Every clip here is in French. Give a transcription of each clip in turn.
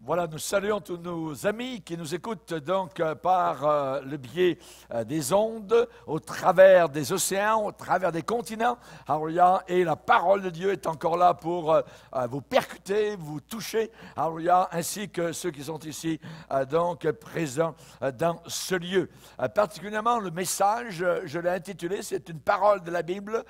Voilà, nous saluons tous nos amis qui nous écoutent donc par le biais des ondes, au travers des océans, au travers des continents. Alléluia. Et la parole de Dieu est encore là pour vous percuter, vous toucher. Alléluia. Ainsi que ceux qui sont ici donc présents dans ce lieu. Particulièrement le message, je l'ai intitulé, c'est une parole de la Bible.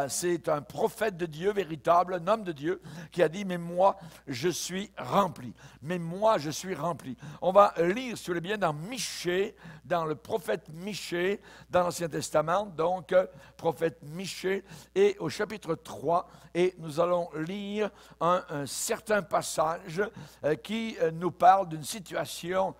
C'est un prophète de Dieu véritable, un homme de Dieu qui a dit, mais moi je suis rempli. Mais moi, je suis rempli. On va lire, si vous voulez bien, dans Michée, dans le prophète Michée, dans l'Ancien Testament, donc, prophète Michée, et au chapitre 3, et nous allons lire un certain passage qui nous parle d'une situation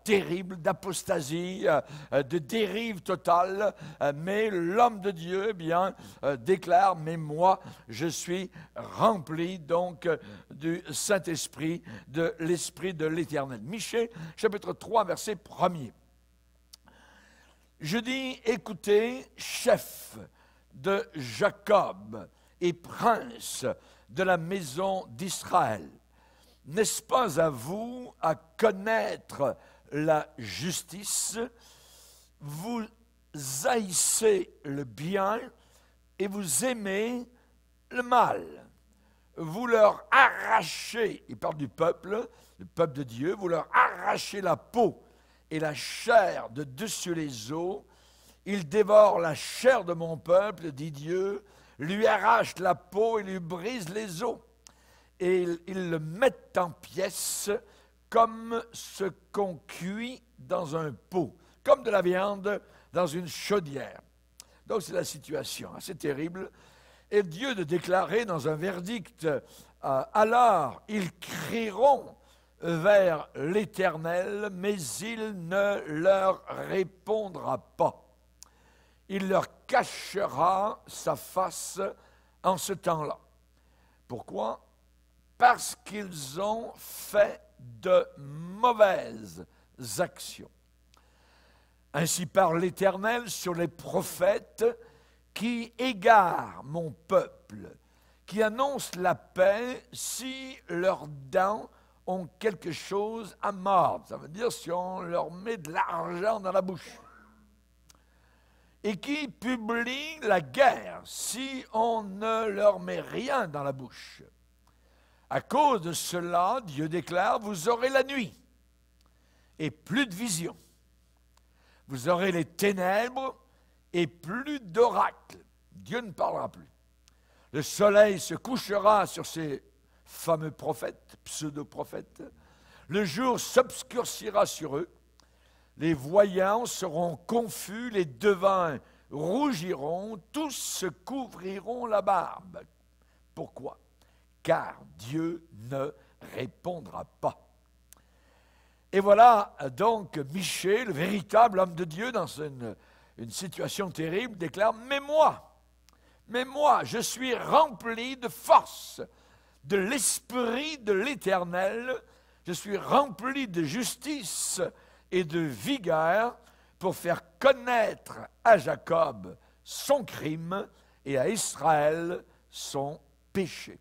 terrible, d'apostasie, de dérive totale, mais l'homme de Dieu, eh bien, déclare, mais moi, je suis rempli, donc, du Saint-Esprit, de l'Esprit de l'Éternel. Michée, chapitre 3, verset 1er. Je dis, écoutez, chef de Jacob et prince de la maison d'Israël, n'est-ce pas à vous à connaître la justice? Vous haïssez le bien et vous aimez le mal. Vous leur arrachez, il parle du peuple de Dieu, vous leur arrachez la peau et la chair de dessus les os. Ils dévorent la chair de mon peuple, dit Dieu, lui arrachent la peau et lui brisent les os. Et ils le mettent en pièces comme ce qu'on cuit dans un pot, comme de la viande dans une chaudière. Donc c'est la situation assez terrible. Et Dieu de déclarer dans un verdict, alors ils crieront vers l'Éternel, mais il ne leur répondra pas. Il leur cachera sa face en ce temps-là. Pourquoi? Parce qu'ils ont fait de mauvaises actions. Ainsi parle l'Éternel sur les prophètes qui égarent mon peuple, qui annoncent la paix si leurs dents ont quelque chose à mordre. Ça veut dire si on leur met de l'argent dans la bouche. Et qui publient la guerre si on ne leur met rien dans la bouche. À cause de cela, Dieu déclare, vous aurez la nuit et plus de vision. Vous aurez les ténèbres et plus d'oracles. Dieu ne parlera plus. Le soleil se couchera sur ces fameux prophètes, pseudo-prophètes. Le jour s'obscurcira sur eux. Les voyants seront confus, les devins rougiront, tous se couvriront la barbe. Pourquoi? Car Dieu ne répondra pas. Et voilà donc Michée, le véritable homme de Dieu, dans une situation terrible, déclare, mais moi, je suis rempli de force, de l'Esprit de l'Éternel, je suis rempli de justice et de vigueur pour faire connaître à Jacob son crime et à Israël son péché.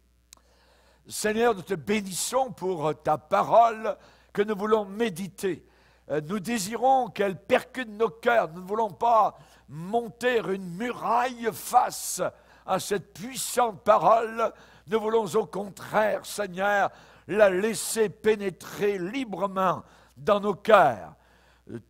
Seigneur, nous te bénissons pour ta parole que nous voulons méditer. Nous désirons qu'elle percute nos cœurs. Nous ne voulons pas monter une muraille face à cette puissante parole. Nous voulons au contraire, Seigneur, la laisser pénétrer librement dans nos cœurs.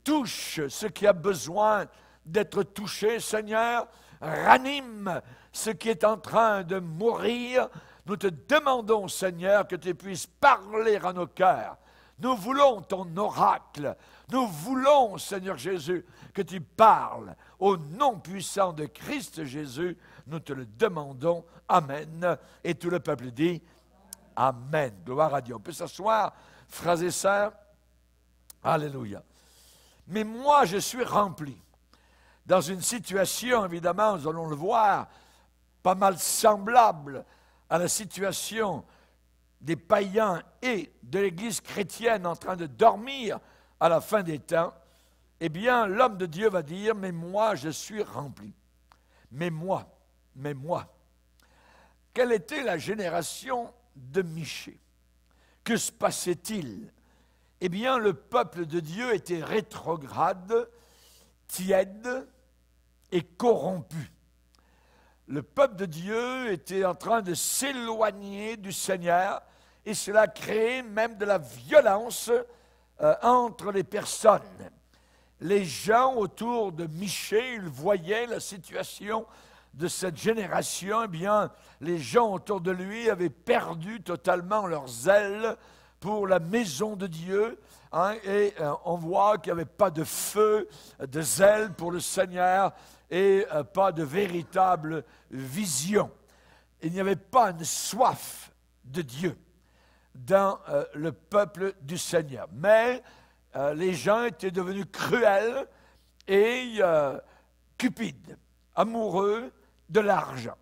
Touche ce qui a besoin d'être touché, Seigneur. Ranime ce qui est en train de mourir. Nous te demandons, Seigneur, que tu puisses parler à nos cœurs. Nous voulons ton oracle. Nous voulons, Seigneur Jésus, que tu parles. Au nom puissant de Christ Jésus, nous te le demandons. Amen. Et tout le peuple dit Amen. Gloire à Dieu. On peut s'asseoir, frères et sœurs. Alléluia. Mais moi, je suis rempli. Dans une situation, évidemment, nous allons le voir, pas mal semblable à la situation des païens et de l'Église chrétienne en train de dormir à la fin des temps, eh bien, l'homme de Dieu va dire, mais moi, je suis rempli. Mais moi. Quelle était la génération de Michée? Que se passait-il? Eh bien, le peuple de Dieu était rétrograde, tiède et corrompu. Le peuple de Dieu était en train de s'éloigner du Seigneur et cela créait même de la violence entre les personnes. Les gens autour de Michée, ils voyaient la situation de cette génération. Eh bien, les gens autour de lui avaient perdu totalement leur zèle pour la maison de Dieu. Et on voit qu'il n'y avait pas de feu, de zèle pour le Seigneur et pas de véritable vision. Il n'y avait pas une soif de Dieu dans le peuple du Seigneur. Mais les gens étaient devenus cruels et cupides, amoureux de l'argent.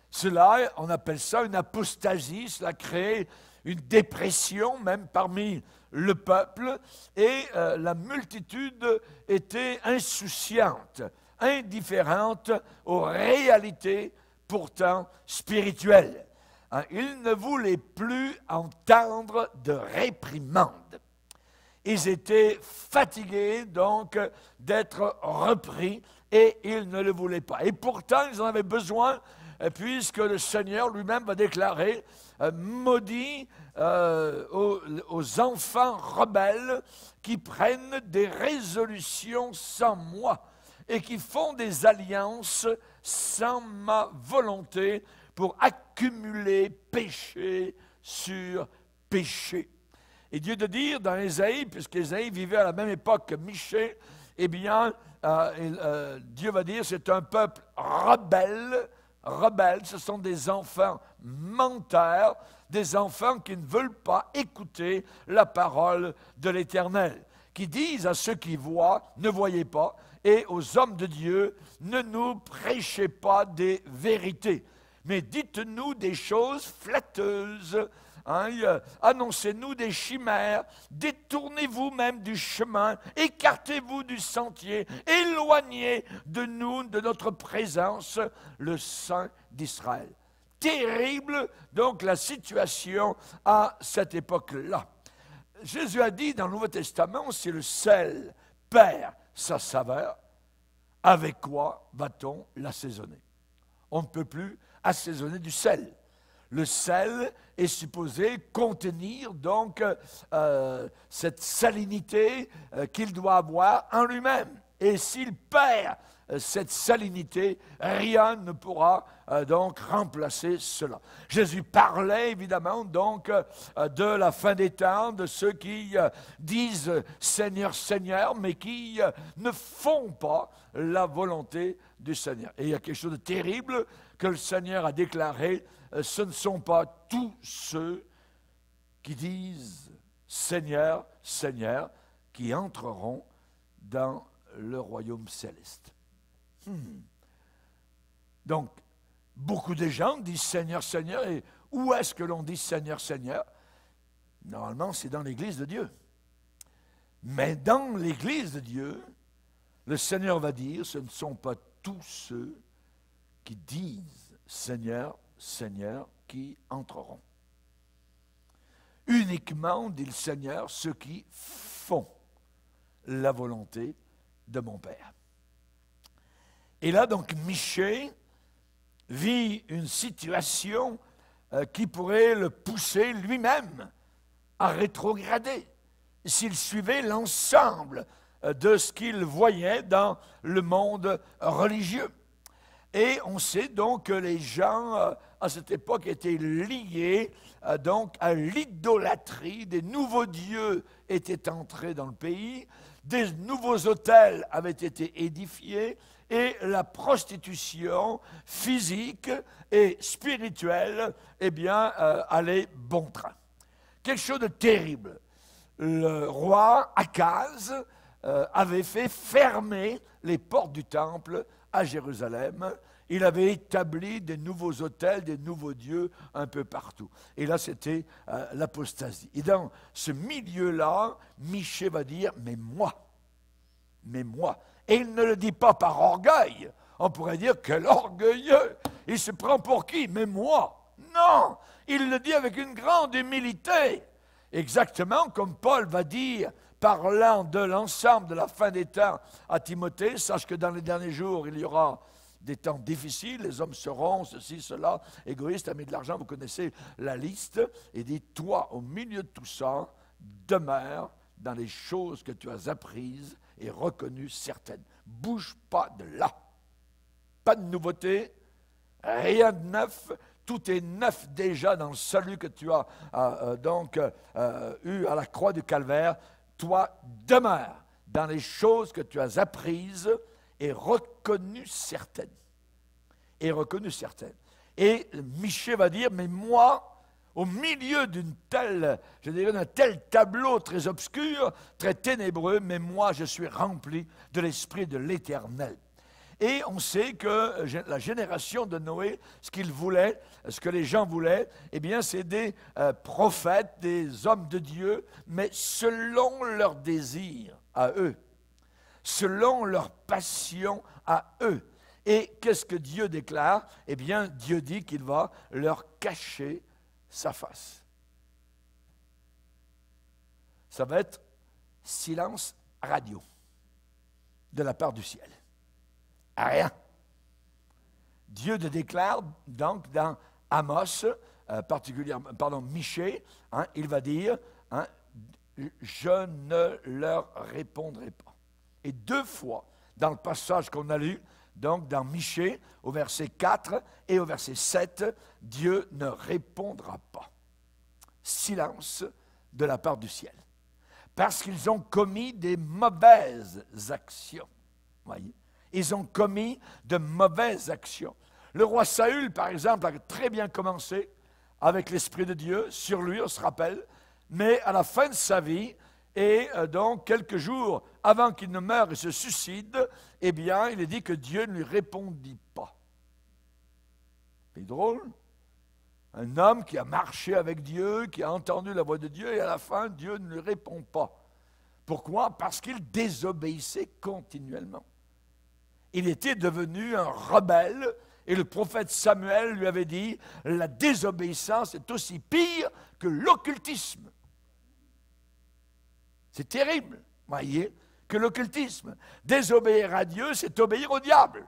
Cela, on appelle ça une apostasie, cela crée une dépression même parmi le peuple et la multitude était insouciante, indifférente aux réalités pourtant spirituelles. Ils ne voulaient plus entendre de réprimandes. Ils étaient fatigués donc d'être repris et ils ne le voulaient pas. Et pourtant, ils en avaient besoin puisque le Seigneur lui-même va déclarer maudit aux enfants rebelles qui prennent des résolutions sans moi et qui font des alliances sans ma volonté pour accumuler péché sur péché. Et Dieu de dire dans Ésaïe, puisqu'Ésaïe vivait à la même époque que Michée, eh bien, Dieu va dire c'est un peuple rebelle. Rebelles, ce sont des enfants menteurs, des enfants qui ne veulent pas écouter la parole de l'Éternel, qui disent à ceux qui voient, ne voyez pas, et aux hommes de Dieu, ne nous prêchez pas des vérités, mais dites-nous des choses flatteuses, annoncez-nous des chimères, détournez-vous même du chemin, écartez-vous du sentier, éloignez de nous, de notre présence, le Saint d'Israël. Terrible, donc, la situation à cette époque-là. Jésus a dit dans le Nouveau Testament, si le sel perd sa saveur, avec quoi va-t-on l'assaisonner? On ne peut plus assaisonner du sel. Le sel est supposé contenir donc cette salinité qu'il doit avoir en lui-même. Et s'il perd cette salinité, rien ne pourra donc remplacer cela. Jésus parlait évidemment donc de la fin des temps, de ceux qui disent Seigneur, Seigneur, mais qui ne font pas la volonté du Seigneur. Et il y a quelque chose de terrible que le Seigneur a déclaré. Ce ne sont pas tous ceux qui disent Seigneur, Seigneur, qui entreront dans le royaume céleste. Donc, beaucoup de gens disent Seigneur, Seigneur, et où est-ce que l'on dit Seigneur, Seigneur? Normalement, c'est dans l'Église de Dieu. Mais dans l'Église de Dieu, le Seigneur va dire, ce ne sont pas tous ceux qui disent Seigneur, Seigneur, qui entreront. Uniquement, dit le Seigneur, ceux qui font la volonté de mon Père. Et là, donc, Michée vit une situation qui pourrait le pousser lui-même à rétrograder s'il suivait l'ensemble de ce qu'il voyait dans le monde religieux. Et on sait donc que les gens, à cette époque, étaient liés donc à l'idolâtrie. Des nouveaux dieux étaient entrés dans le pays, des nouveaux autels avaient été édifiés, et la prostitution physique et spirituelle, eh bien, allait bon train. Quelque chose de terrible. Le roi Akaz avait fait fermer les portes du temple à Jérusalem. Il avait établi des nouveaux autels, des nouveaux dieux un peu partout. Et là, c'était l'apostasie. Et dans ce milieu-là, Michée va dire, mais moi. Et il ne le dit pas par orgueil. On pourrait dire, quel orgueilleux. Il se prend pour qui? Mais moi. Non, il le dit avec une grande humilité. Exactement comme Paul va dire, parlant de l'ensemble de la fin des temps à Timothée, sache que dans les derniers jours, il y aura des temps difficiles, les hommes seront ceci, cela, égoïstes, amis de l'argent, vous connaissez la liste, et dit, toi, au milieu de tout ça, demeure dans les choses que tu as apprises et reconnues certaines. Bouge pas de là. Pas de nouveauté, rien de neuf, tout est neuf déjà dans le salut que tu as eu à la croix du Calvaire. Toi, demeure dans les choses que tu as apprises et reconnues certaines. Et reconnues certaines. Et Michée va dire, mais moi, au milieu d'un tel tableau très obscur, très ténébreux, mais moi, je suis rempli de l'Esprit de l'Éternel. Et on sait que la génération de Noé, ce qu'ils voulaient, ce que les gens voulaient, eh bien, c'est des prophètes, des hommes de Dieu, mais selon leur désir à eux, selon leur passion à eux. Et qu'est-ce que Dieu déclare? Eh bien, Dieu dit qu'il va leur cacher sa face. Ça va être silence radio de la part du ciel. Rien. Dieu le déclare donc dans Amos, particulièrement, Michée, il va dire, je ne leur répondrai pas. Et 2 fois, dans le passage qu'on a lu, donc dans Michée, au verset 4 et au verset 7, Dieu ne répondra pas. Silence de la part du ciel. Parce qu'ils ont commis des mauvaises actions. Voyez? Ils ont commis de mauvaises actions. Le roi Saül, par exemple, a très bien commencé avec l'Esprit de Dieu. Sur lui, on se rappelle. Mais à la fin de sa vie, et donc quelques jours avant qu'il ne meure et se suicide, eh bien, il est dit que Dieu ne lui répondit pas. C'est drôle. Un homme qui a marché avec Dieu, qui a entendu la voix de Dieu, et à la fin, Dieu ne lui répond pas. Pourquoi? Parce qu'il désobéissait continuellement. Il était devenu un rebelle, et le prophète Samuel lui avait dit, la désobéissance est aussi pire que l'occultisme. C'est terrible, voyez, que l'occultisme. Désobéir à Dieu, c'est obéir au diable.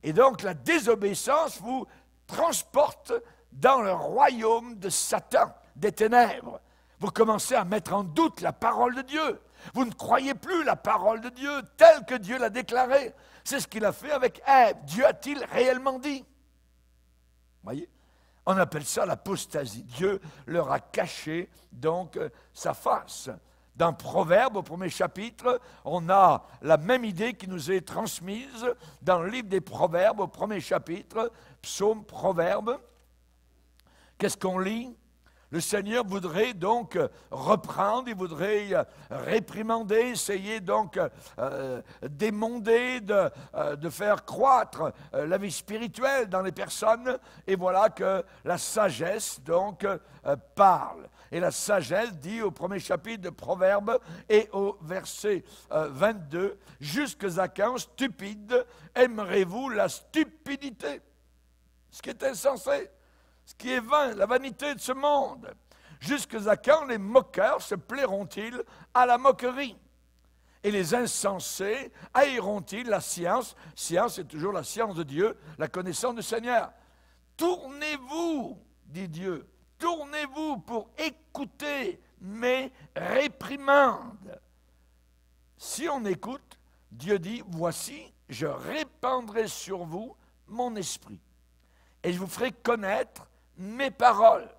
Et donc la désobéissance vous transporte dans le royaume de Satan, des ténèbres. Vous commencez à mettre en doute la parole de Dieu. Vous ne croyez plus la parole de Dieu telle que Dieu l'a déclarée. C'est ce qu'il a fait avec Ève. Dieu a-t-il réellement dit? Voyez? On appelle ça l'apostasie. Dieu leur a caché donc sa face. Dans Proverbes, au 1er chapitre, on a la même idée qui nous est transmise dans le livre des Proverbes, au 1er chapitre, psaume, Proverbes. Qu'est-ce qu'on lit? Le Seigneur voudrait donc reprendre, il voudrait réprimander, essayer donc d'émonder, de faire croître la vie spirituelle dans les personnes. Et voilà que la sagesse donc parle. Et la sagesse dit au 1er chapitre de Proverbes et au verset 22, « Jusqu'à quand, stupide, aimerez-vous la stupidité ?» Ce qui est insensé. Ce qui est vain, la vanité de ce monde. Jusqu'à quand les moqueurs se plairont-ils à la moquerie? Et les insensés haïront-ils la science? Science, c'est toujours la science de Dieu, la connaissance du Seigneur. Tournez-vous, dit Dieu, tournez-vous pour écouter mes réprimandes. Si on écoute, Dieu dit, voici, je répandrai sur vous mon esprit. Et je vous ferai connaître mes paroles.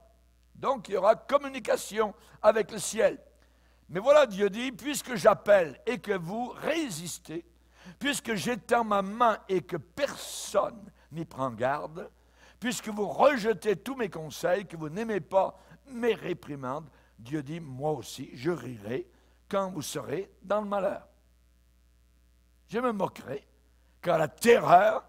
Donc, il y aura communication avec le ciel. Mais voilà, Dieu dit, puisque j'appelle et que vous résistez, puisque j'étends ma main et que personne n'y prend garde, puisque vous rejetez tous mes conseils, que vous n'aimez pas mes réprimandes, Dieu dit, moi aussi, je rirai quand vous serez dans le malheur. Je me moquerai quand la terreur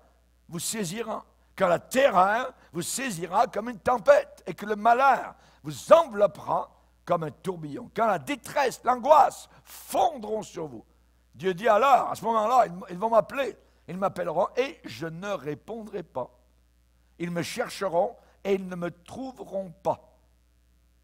vous saisira. Quand la terreur vous saisira comme une tempête et que le malheur vous enveloppera comme un tourbillon. Quand la détresse, l'angoisse fondront sur vous. Dieu dit alors, à ce moment-là, ils vont m'appeler, ils m'appelleront et je ne répondrai pas. Ils me chercheront et ils ne me trouveront pas.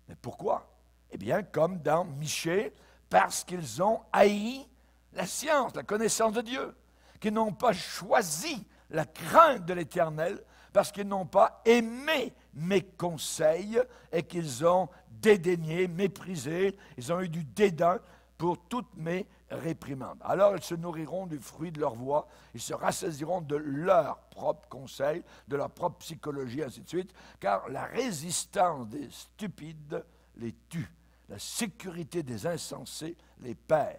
Mais pourquoi? Eh bien, comme dans Michée, parce qu'ils ont haï la science, la connaissance de Dieu, qu'ils n'ont pas choisi la crainte de l'Éternel, parce qu'ils n'ont pas aimé mes conseils et qu'ils ont dédaigné, méprisé, ils ont eu du dédain pour toutes mes réprimandes. Alors ils se nourriront du fruit de leur voix, ils se rassasieront de leur propre conseil, de leur propre psychologie, ainsi de suite, car la résistance des stupides les tue, la sécurité des insensés les perd.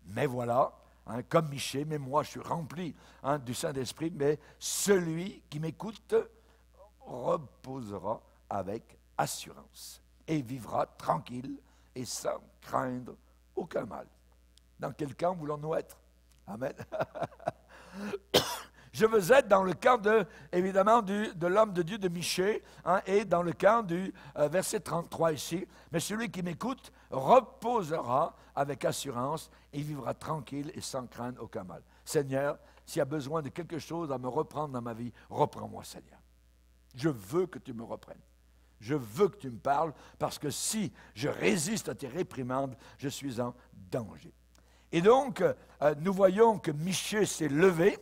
Mais voilà, comme Michée, mais moi je suis rempli du Saint-Esprit, mais celui qui m'écoute reposera avec assurance et vivra tranquille et sans craindre aucun mal. Dans quel camp voulons-nous être? Amen. Je veux être dans le camp évidemment de l'homme de Dieu de Michée, et dans le camp du verset 33 ici. Mais celui qui m'écoute reposera avec assurance et vivra tranquille et sans craindre aucun mal. Seigneur, s'il y a besoin de quelque chose à me reprendre dans ma vie, reprends-moi, Seigneur. Je veux que tu me reprennes. Je veux que tu me parles, parce que si je résiste à tes réprimandes, je suis en danger. Et donc, nous voyons que Michée s'est levé,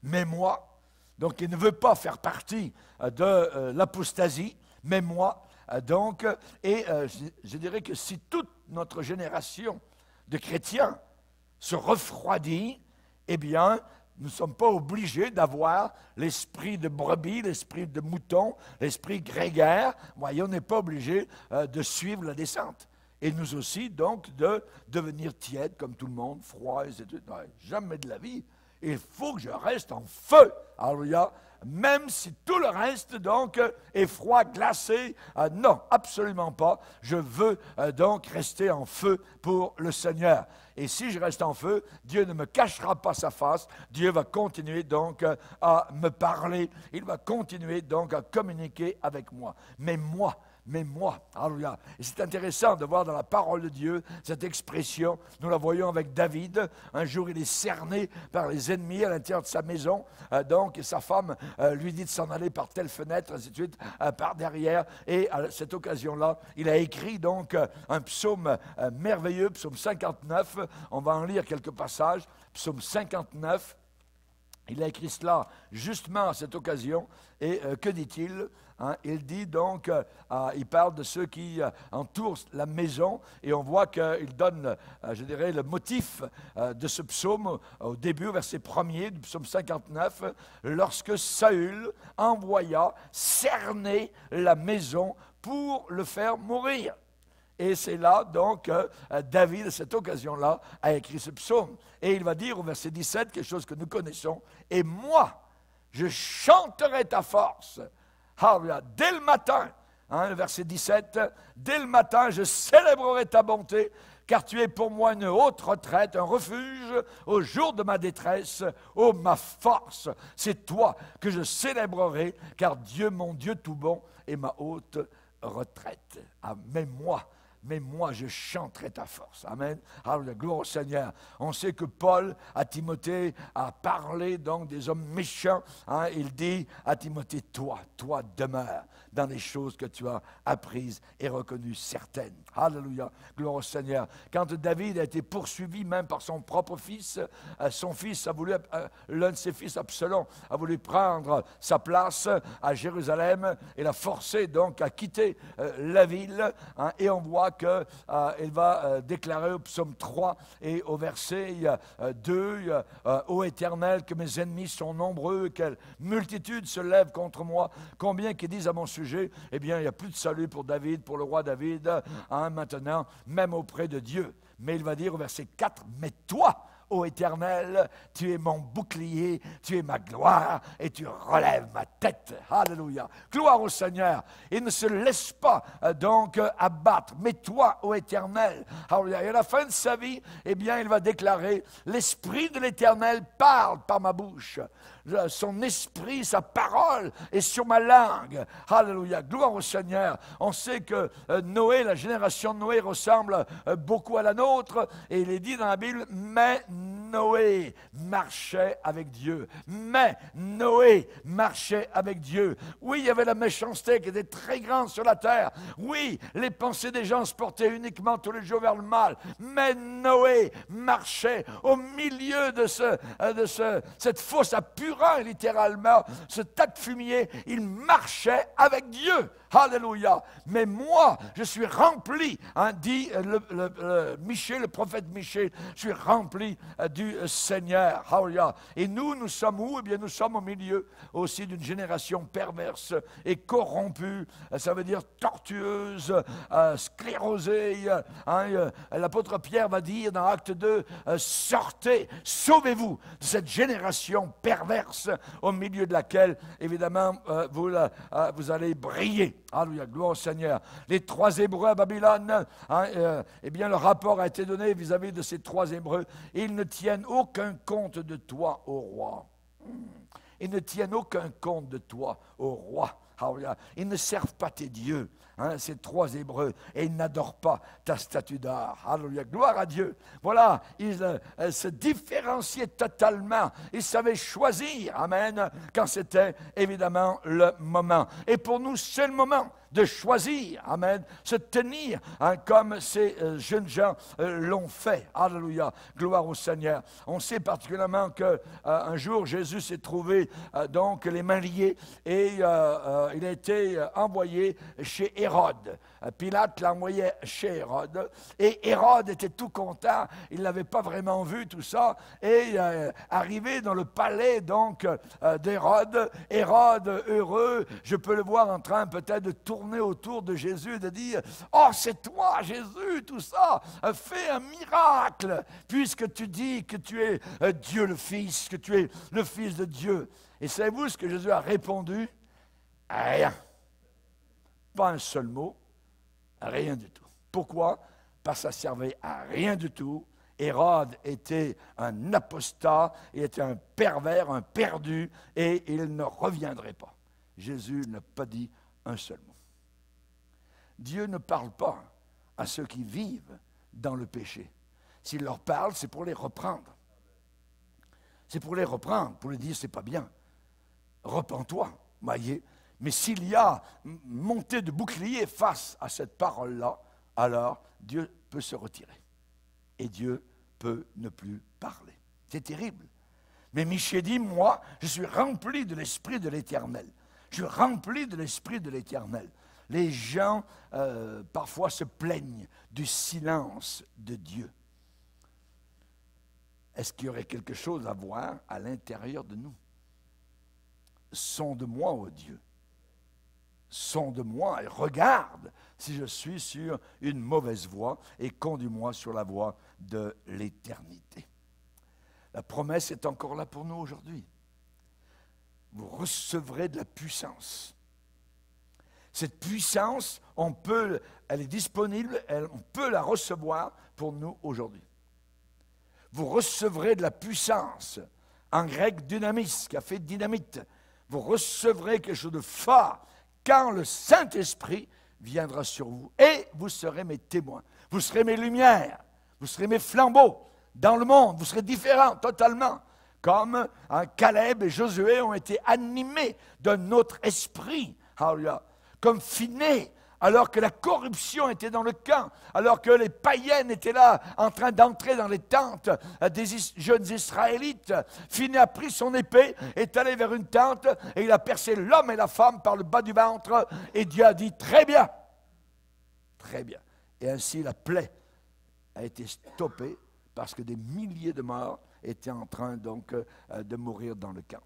mais moi, donc il ne veut pas faire partie de l'apostasie, mais moi, je dirais que si toute notre génération de chrétiens se refroidit, eh bien, nous ne sommes pas obligés d'avoir l'esprit de brebis, l'esprit de mouton, l'esprit grégaire. Voyez, on n'est pas obligé de suivre la descente. Et nous aussi, donc, de devenir tiède comme tout le monde, froid, etc. Non, jamais de la vie. Il faut que je reste en feu. Alléluia. Même si tout le reste, donc, est froid, glacé. Non, absolument pas. Je veux donc rester en feu pour le Seigneur. Et si je reste en feu, Dieu ne me cachera pas sa face. Dieu va continuer donc à me parler. Il va continuer donc à communiquer avec moi. Mais moi, alléluia. Et c'est intéressant de voir dans la parole de Dieu cette expression. Nous la voyons avec David. Un jour, il est cerné par les ennemis à l'intérieur de sa maison. Et sa femme lui dit de s'en aller par telle fenêtre, ainsi de suite, par derrière. Et à cette occasion-là, il a écrit donc un psaume merveilleux, psaume 59. On va en lire quelques passages. Psaume 59. Il a écrit cela justement à cette occasion. Et que dit-il? Il dit donc, il parle de ceux qui entourent la maison, et on voit qu'il donne, je dirais, le motif de ce psaume au début, au verset 1er du psaume 59, lorsque Saül envoya cerner la maison pour le faire mourir. Et c'est là, donc, David, à cette occasion-là, a écrit ce psaume. Et il va dire au verset 17, quelque chose que nous connaissons, « Et moi, je chanterai ta force. » Dès le matin, le verset 17, « Dès le matin, je célébrerai ta bonté, car tu es pour moi une haute retraite, un refuge au jour de ma détresse. Ô ma force, c'est toi que je célébrerai, car Dieu, mon Dieu tout bon, est ma haute retraite. » Mais moi, je chanterai ta force. Amen. Alors, gloire au Seigneur. On sait que Paul, à Timothée, a parlé donc des hommes méchants. Il dit à Timothée, toi demeure dans les choses que tu as apprises et reconnues certaines. Alléluia. Gloire au Seigneur. Quand David a été poursuivi même par son propre fils, son fils a voulu, l'un de ses fils, Absalom, a voulu prendre sa place à Jérusalem et l'a forcé donc à quitter la ville. Et on voit qu'il va déclarer au psaume 3 et au verset 2, « Ô Éternel, que mes ennemis sont nombreux, quelle multitude se lève contre moi, combien qui disent à mon sujet, eh bien, il n'y a plus de salut pour David, pour le roi David, maintenant, même auprès de Dieu. » Mais il va dire au verset 4, « Mais toi, ô Éternel, tu es mon bouclier, tu es ma gloire et tu relèves ma tête. » Alléluia. Gloire au Seigneur. Il ne se laisse pas donc abattre. Mais toi, ô Éternel, alléluia. Et à la fin de sa vie, eh bien, il va déclarer, « L'Esprit de l'Éternel parle par ma bouche. son esprit, sa parole est sur ma langue. Alléluia, gloire au Seigneur. On sait que Noé, la génération de Noé ressemble beaucoup à la nôtre, et il est dit dans la Bible, mais Noé marchait avec Dieu. Mais Noé marchait avec Dieu. Oui, il y avait la méchanceté qui était très grande sur la terre. Oui, les pensées des gens se portaient uniquement tous les jours vers le mal. Mais Noé marchait au milieu de cette fosse à purin, littéralement, ce tas de fumier. Il marchait avec Dieu. Alléluia. Mais moi, je suis rempli, dit Michée, le prophète Michée, je suis rempli du Seigneur. Alléluia. Et nous sommes où? Eh bien, nous sommes au milieu aussi d'une génération perverse et corrompue. Ça veut dire tortueuse, sclérosée. L'apôtre Pierre va dire dans Acte 2, sortez, sauvez-vous de cette génération perverse au milieu de laquelle, évidemment, vous allez briller. Alléluia, gloire au Seigneur. Les 3 Hébreux à Babylone, eh bien, le rapport a été donné vis-à-vis de ces 3 Hébreux. Ils ne tiennent aucun compte de toi, ô roi. Ils ne tiennent aucun compte de toi, ô roi. Alléluia. Ils ne servent pas tes dieux, ces 3 Hébreux, et ils n'adorent pas ta statue d'or. Alléluia, gloire à Dieu. Voilà, ils se différenciaient totalement. Ils savaient choisir, amen, quand c'était évidemment le moment. Et pour nous, c'est le moment de choisir, amen, se tenir comme ces jeunes gens l'ont fait. Alléluia, gloire au Seigneur. On sait particulièrement qu'un jour, Jésus s'est trouvé donc les mains liées et il a été envoyé chez Hérode. Pilate l'a envoyé chez Hérode et Hérode était tout content. Il n'avait pas vraiment vu tout ça et arrivé dans le palais donc d'Hérode, Hérode heureux, je peux le voir en train peut-être de tourner autour de Jésus, de dire « Oh, c'est toi, Jésus, tout ça, fais un miracle, puisque tu dis que tu es Dieu le Fils, que tu es le Fils de Dieu. » Et savez-vous ce que Jésus a répondu? Rien. Pas un seul mot, rien du tout. Pourquoi? Parce que ça servait à rien du tout. Hérode était un apostat, il était un pervers, un perdu, et il ne reviendrait pas. Jésus n'a pas dit un seul mot. Dieu ne parle pas à ceux qui vivent dans le péché. S'il leur parle, c'est pour les reprendre. C'est pour les reprendre, pour leur dire, c'est pas bien. Repens-toi, voyez. Mais s'il y a montée de bouclier face à cette parole-là, alors Dieu peut se retirer. Et Dieu peut ne plus parler. C'est terrible. Mais Michée dit, moi, je suis rempli de l'Esprit de l'Éternel. Je suis rempli de l'Esprit de l'Éternel. Les gens, parfois, se plaignent du silence de Dieu. Est-ce qu'il y aurait quelque chose à voir à l'intérieur de nous? Sonde-moi, ô Dieu. Sonde-moi et regarde si je suis sur une mauvaise voie et conduis-moi sur la voie de l'éternité. La promesse est encore là pour nous aujourd'hui. Vous recevrez de la puissance. Cette puissance, elle est disponible, on peut la recevoir pour nous aujourd'hui. Vous recevrez de la puissance, en grec dynamis, qui a fait dynamite. Vous recevrez quelque chose de fort quand le Saint-Esprit viendra sur vous. Et vous serez mes témoins. Vous serez mes lumières. Vous serez mes flambeaux dans le monde. Vous serez différents totalement. Comme Caleb et Josué ont été animés d'un autre esprit. Alléluia. Comme Finé, alors que la corruption était dans le camp, alors que les païennes étaient là en train d'entrer dans les tentes des jeunes Israélites. Finé a pris son épée, est allé vers une tente et il a percé l'homme et la femme par le bas du ventre et Dieu a dit très bien, très bien. Et ainsi la plaie a été stoppée parce que des milliers de morts étaient en train donc de mourir dans le camp.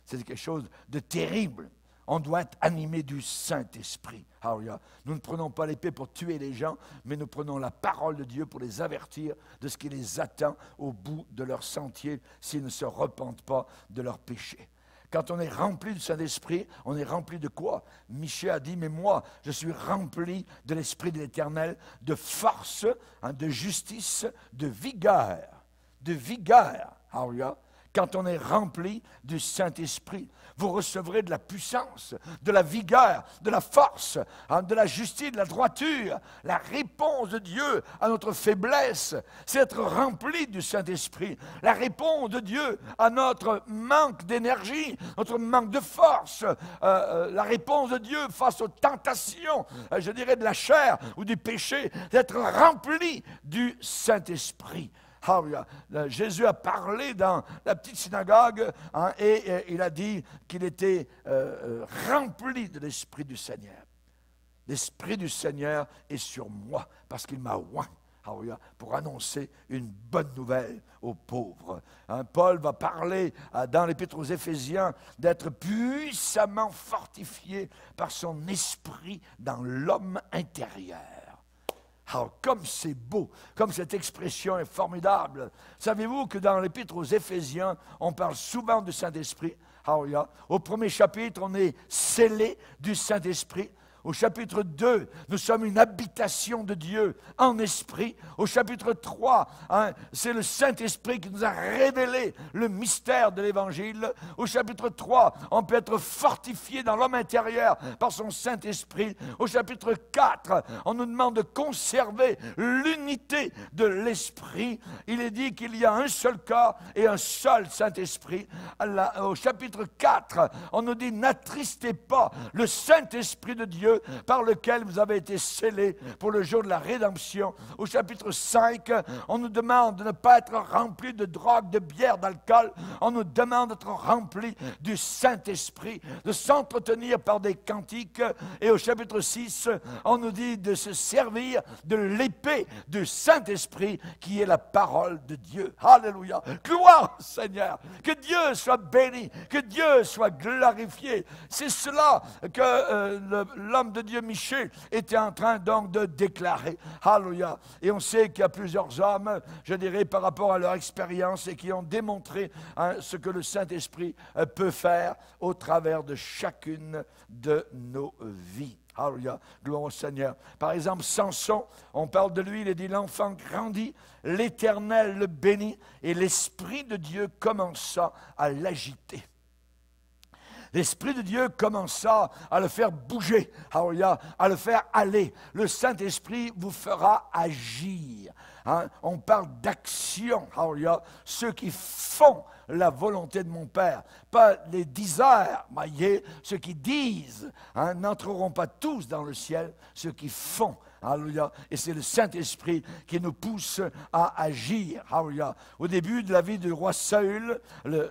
C'est quelque chose de terrible. On doit être animé du Saint-Esprit. Alléluia. Nous ne prenons pas l'épée pour tuer les gens, mais nous prenons la parole de Dieu pour les avertir de ce qui les attend au bout de leur sentier s'ils ne se repentent pas de leurs péchés. Quand on est rempli du Saint-Esprit, on est rempli de quoi? Michée a dit, mais moi, je suis rempli de l'Esprit de l'Éternel, de force, de justice, de vigueur. De vigueur. Alléluia. quand on est rempli du Saint-Esprit. Vous recevrez de la puissance, de la vigueur, de la force, de la justice, de la droiture. La réponse de Dieu à notre faiblesse, c'est être rempli du Saint-Esprit. La réponse de Dieu à notre manque d'énergie, notre manque de force. La réponse de Dieu face aux tentations, je dirais de la chair ou du péché, c'est être rempli du Saint-Esprit. Jésus a parlé dans la petite synagogue et il a dit qu'il était rempli de l'Esprit du Seigneur. L'Esprit du Seigneur est sur moi parce qu'il m'a oint pour annoncer une bonne nouvelle aux pauvres. Paul va parler dans l'Épître aux Éphésiens d'être puissamment fortifié par son esprit dans l'homme intérieur. Alors, comme c'est beau, comme cette expression est formidable. Savez-vous que dans l'Épître aux Éphésiens, on parle souvent du Saint-Esprit? Au premier chapitre, on est scellé du Saint-Esprit. Au chapitre 2, nous sommes une habitation de Dieu en esprit. Au chapitre 3, c'est le Saint-Esprit qui nous a révélé le mystère de l'Évangile. Au chapitre 3, on peut être fortifié dans l'homme intérieur par son Saint-Esprit. Au chapitre 4, on nous demande de conserver l'unité de l'Esprit. Il est dit qu'il y a un seul corps et un seul Saint-Esprit. Au chapitre 4, on nous dit « N'attristez pas le Saint-Esprit de Dieu par lequel vous avez été scellés pour le jour de la rédemption. » Au chapitre 5, on nous demande de ne pas être remplis de drogue, de bière, d'alcool. On nous demande d'être remplis du Saint-Esprit, de s'entretenir par des cantiques. Et au chapitre 6, on nous dit de se servir de l'épée du Saint-Esprit qui est la parole de Dieu. Alléluia! Gloire au Seigneur! Que Dieu soit béni, que Dieu soit glorifié. C'est cela que l'homme de Dieu Michée était en train donc de déclarer. Alléluia. Et on sait qu'il y a plusieurs hommes, je dirais, par rapport à leur expérience et qui ont démontré ce que le Saint-Esprit peut faire au travers de chacune de nos vies. Alléluia. Gloire au Seigneur. Par exemple, Samson, on parle de lui, il est dit, l'enfant grandit, l'Éternel le bénit et l'Esprit de Dieu commença à l'agiter. L'Esprit de Dieu commença à le faire bouger, à le faire aller. Le Saint-Esprit vous fera agir. On parle d'action, ceux qui font la volonté de mon Père, pas les diseurs, voyez, ceux qui disent, n'entreront pas tous dans le ciel, ceux qui font. Alléluia. Et c'est le Saint-Esprit qui nous pousse à agir. Alléluia. Au début de la vie du roi Saül,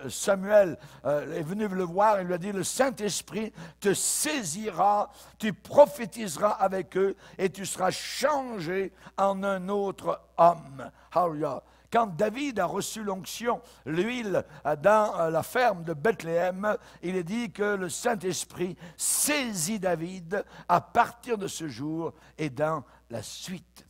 Samuel est venu le voir et lui a dit, le Saint-Esprit te saisira, tu prophétiseras avec eux et tu seras changé en un autre homme. Alléluia. Quand David a reçu l'onction, l'huile dans la ferme de Bethléem, il est dit que le Saint-Esprit saisit David à partir de ce jour et dans la suite.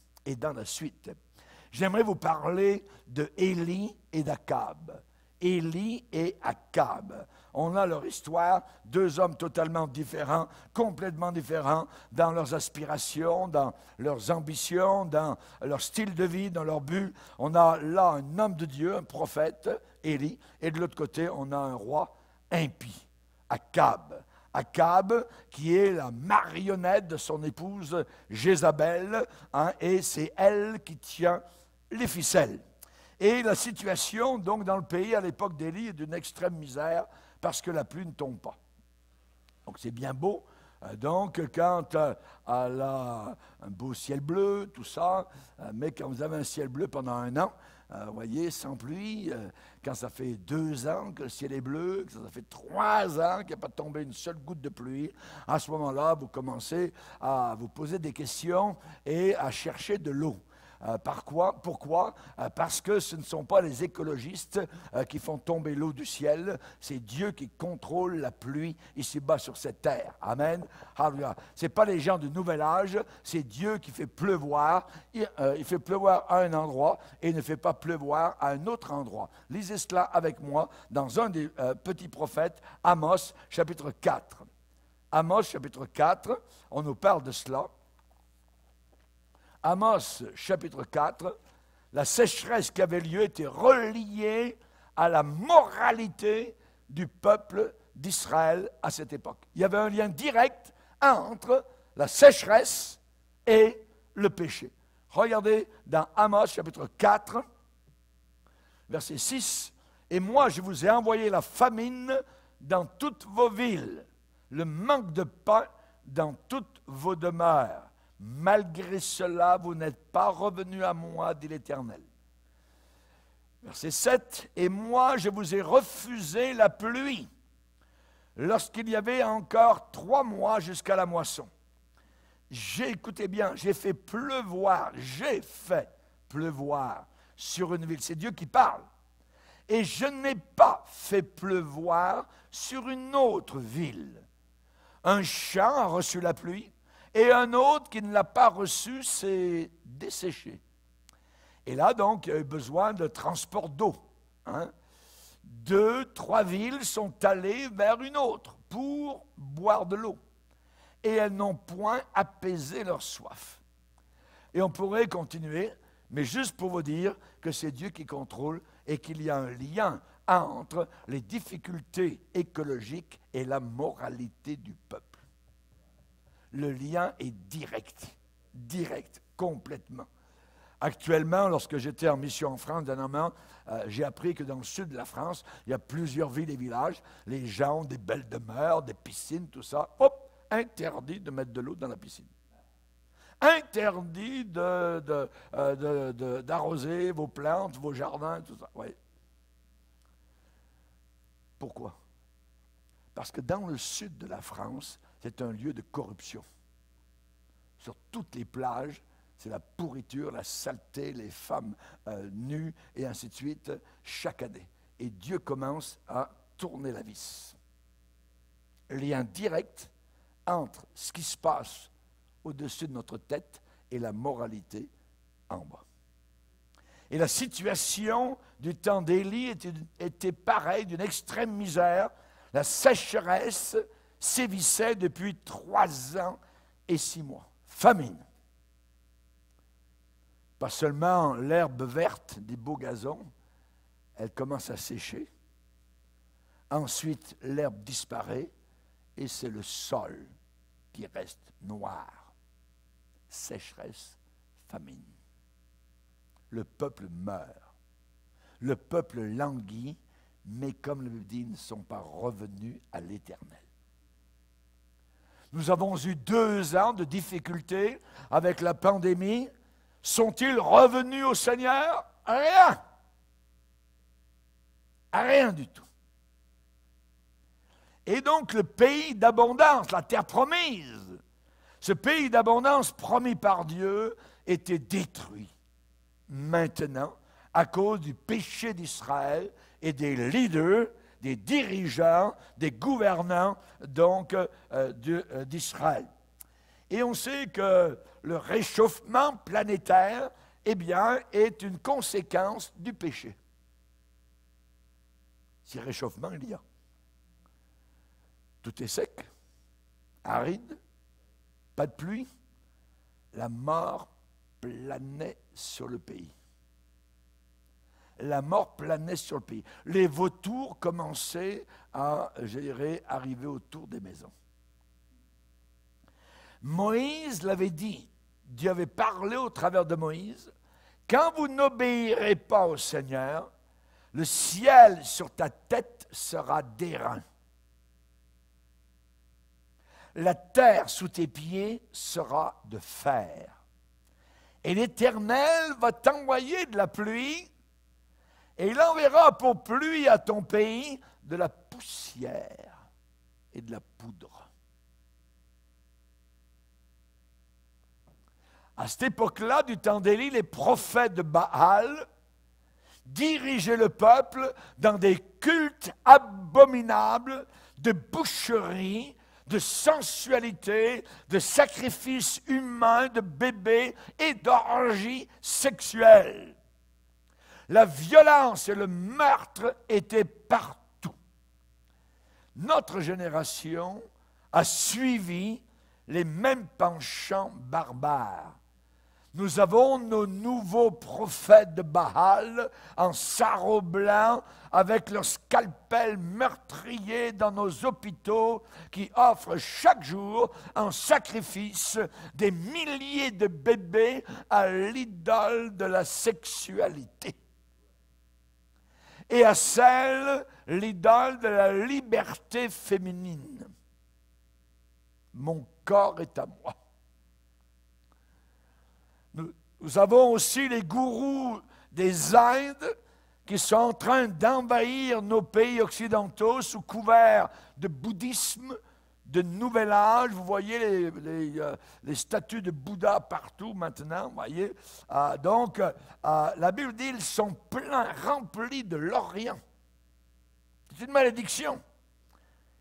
J'aimerais vous parler de Élie et d'Akab. Élie et Akab. On a leur histoire, deux hommes totalement différents, complètement différents dans leurs aspirations, dans leurs ambitions, dans leur style de vie, dans leur but. On a là un homme de Dieu, un prophète, Élie, et de l'autre côté, on a un roi impie, Akab. Akab, qui est la marionnette de son épouse Jézabel, et c'est elle qui tient les ficelles. Et la situation, donc, dans le pays à l'époque d'Élie est d'une extrême misère parce que la pluie ne tombe pas. Donc, c'est bien beau. Donc, quand elle a un beau ciel bleu, tout ça, mais quand vous avez un ciel bleu pendant un an, vous voyez, sans pluie, quand ça fait 2 ans que le ciel est bleu, que ça fait 3 ans qu'il n'y a pas tombé une seule goutte de pluie, à ce moment-là, vous commencez à vous poser des questions et à chercher de l'eau. Pourquoi? Parce que ce ne sont pas les écologistes qui font tomber l'eau du ciel, c'est Dieu qui contrôle la pluie ici-bas sur cette terre. Amen. Ce n'est pas les gens du nouvel âge, c'est Dieu qui fait pleuvoir. Il fait pleuvoir à un endroit et ne fait pas pleuvoir à un autre endroit. Lisez cela avec moi dans un des petits prophètes, Amos, chapitre 4. Amos, chapitre 4, on nous parle de cela. Amos, chapitre 4, la sécheresse qui avait lieu était reliée à la moralité du peuple d'Israël à cette époque. Il y avait un lien direct entre la sécheresse et le péché. Regardez dans Amos chapitre 4, verset 6. « Et moi, je vous ai envoyé la famine dans toutes vos villes, le manque de pain dans toutes vos demeures. Malgré cela, vous n'êtes pas revenus à moi, dit l'Éternel. » Verset 7. « Et moi, je vous ai refusé la pluie, lorsqu'il y avait encore 3 mois jusqu'à la moisson. Écoutez bien, j'ai fait pleuvoir sur une ville. » C'est Dieu qui parle. « Et je n'ai pas fait pleuvoir sur une autre ville. Un champ a reçu la pluie, et un autre qui ne l'a pas reçue s'est desséché. » Et là, donc, il y a eu besoin de transport d'eau. 2, 3 villes sont allées vers une autre pour boire de l'eau. Et elles n'ont point apaisé leur soif. Et on pourrait continuer, mais juste pour vous dire que c'est Dieu qui contrôle et qu'il y a un lien entre les difficultés écologiques et la moralité du peuple. Le lien est direct, complètement. Actuellement, lorsque j'étais en mission en France, dernièrement, j'ai appris que dans le sud de la France, il y a plusieurs villes et villages. Les gens ont des belles demeures, des piscines, tout ça. Hop, interdit de mettre de l'eau dans la piscine. Interdit d'arroser vos plantes, vos jardins, tout ça. Oui. Pourquoi? Parce que dans le sud de la France, c'est un lieu de corruption. Sur toutes les plages, c'est la pourriture, la saleté, les femmes nues, et ainsi de suite, chaque année. Et Dieu commence à tourner la vis. Lien direct entre ce qui se passe au-dessus de notre tête et la moralité en bas. Et la situation du temps d'Élie était pareille, d'une extrême misère. La sécheresse sévissait depuis 3 ans et 6 mois. Famine. Pas seulement l'herbe verte des beaux gazons, elle commence à sécher. Ensuite, l'herbe disparaît et c'est le sol qui reste noir. Sécheresse, famine. Le peuple meurt. Le peuple languit, mais comme le dit, ils ne sont pas revenus à l'Éternel. Nous avons eu 2 ans de difficultés avec la pandémie. Sont-ils revenus au Seigneur? Rien. Rien du tout. Et donc le pays d'abondance, la terre promise, ce pays d'abondance promis par Dieu était détruit. Maintenant, à cause du péché d'Israël et des leaders, des dirigeants, des gouvernants donc d'Israël. Et on sait que le réchauffement planétaire, eh bien, est une conséquence du péché. Si réchauffement il y a. Tout est sec, aride, pas de pluie. La mort planait sur le pays. La mort planait sur le pays. Les vautours commençaient à, je dirais, arriver autour des maisons. Moïse l'avait dit, Dieu avait parlé au travers de Moïse, « Quand vous n'obéirez pas au Seigneur, le ciel sur ta tête sera d'airain. La terre sous tes pieds sera de fer. Et l'Éternel va t'envoyer de la pluie, et il enverra pour pluie à ton pays de la poussière et de la poudre. » À cette époque-là, du temps d'Élie, les prophètes de Baal dirigeaient le peuple dans des cultes abominables de boucherie, de sensualité, de sacrifices humains, de bébés et d'orgies sexuelles. La violence et le meurtre étaient partout. Notre génération a suivi les mêmes penchants barbares. Nous avons nos nouveaux prophètes de Baal en sarrau blanc avec leur scalpel meurtrier dans nos hôpitaux qui offrent chaque jour en sacrifice des milliers de bébés à l'idole de la sexualité et à celle, l'idole de la liberté féminine. Mon corps est à moi. Nous avons aussi les gourous des Indes qui sont en train d'envahir nos pays occidentaux sous couvert de bouddhisme, de nouvel âge. Vous voyez les statues de Bouddha partout maintenant. Vous voyez. Donc, la Bible dit qu'ils sont pleins, remplis de l'Orient. C'est une malédiction.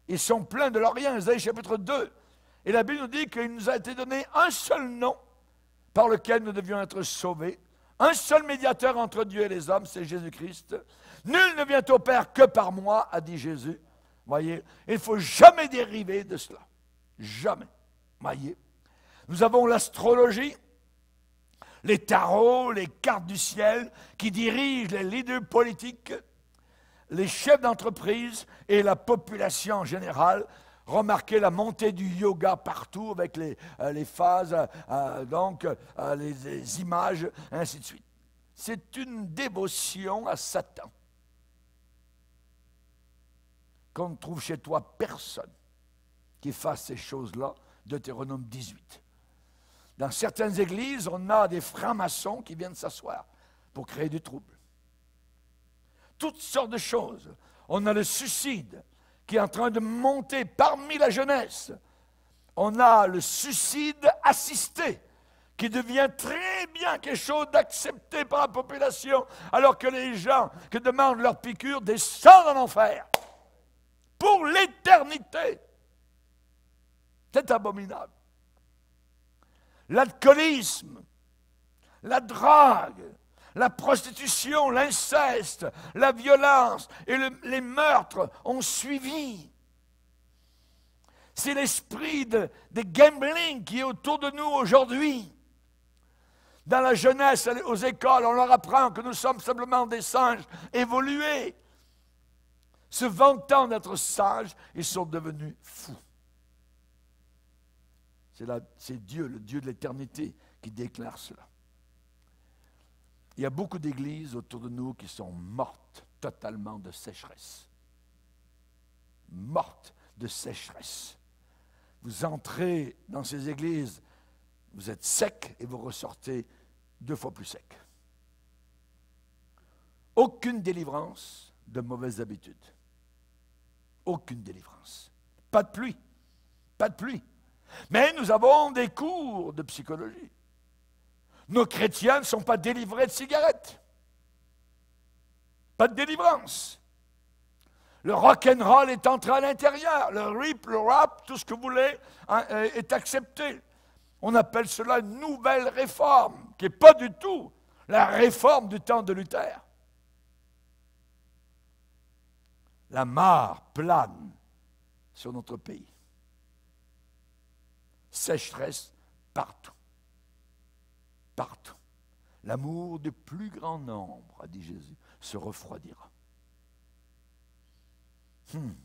Ils sont pleins de l'Orient, Ésaïe chapitre 2. Et la Bible nous dit qu'il nous a été donné un seul nom par lequel nous devions être sauvés. Un seul médiateur entre Dieu et les hommes, c'est Jésus-Christ. Nul ne vient au Père que par moi, a dit Jésus. Voyez, il ne faut jamais dériver de cela. Jamais. Voyez. Nous avons l'astrologie, les tarots, les cartes du ciel qui dirigent les leaders politiques, les chefs d'entreprise et la population en général. Remarquez la montée du yoga partout avec les phases, les images, ainsi de suite. C'est une dévotion à Satan. Qu'on ne trouve chez toi personne qui fasse ces choses-là, Deutéronome 18. Dans certaines églises, on a des francs-maçons qui viennent s'asseoir pour créer du trouble. Toutes sortes de choses. On a le suicide qui est en train de monter parmi la jeunesse. On a le suicide assisté, qui devient très bien quelque chose d'accepté par la population, alors que les gens qui demandent leur piqûre descendent en enfer pour l'éternité. C'est abominable. L'alcoolisme, la drogue, la prostitution, l'inceste, la violence et les meurtres ont suivi. C'est l'esprit de gambling qui est autour de nous aujourd'hui. Dans la jeunesse, aux écoles, on leur apprend que nous sommes simplement des singes évolués. Se vantant d'être sages, ils sont devenus fous. C'est Dieu, le Dieu de l'éternité, qui déclare cela. Il y a beaucoup d'églises autour de nous qui sont mortes totalement de sécheresse. Mortes de sécheresse. Vous entrez dans ces églises, vous êtes sec et vous ressortez 2 fois plus sec. Aucune délivrance de mauvaises habitudes. Aucune délivrance. Pas de pluie. Pas de pluie. Mais nous avons des cours de psychologie. Nos chrétiens ne sont pas délivrés de cigarettes. Pas de délivrance. Le rock'n'roll est entré à l'intérieur. Le rip, le rap, tout ce que vous voulez, est accepté. On appelle cela une nouvelle réforme, qui n'est pas du tout la réforme du temps de Luther. La mare plane sur notre pays. Sécheresse partout. Partout. L'amour du plus grand nombre, a dit Jésus, se refroidira.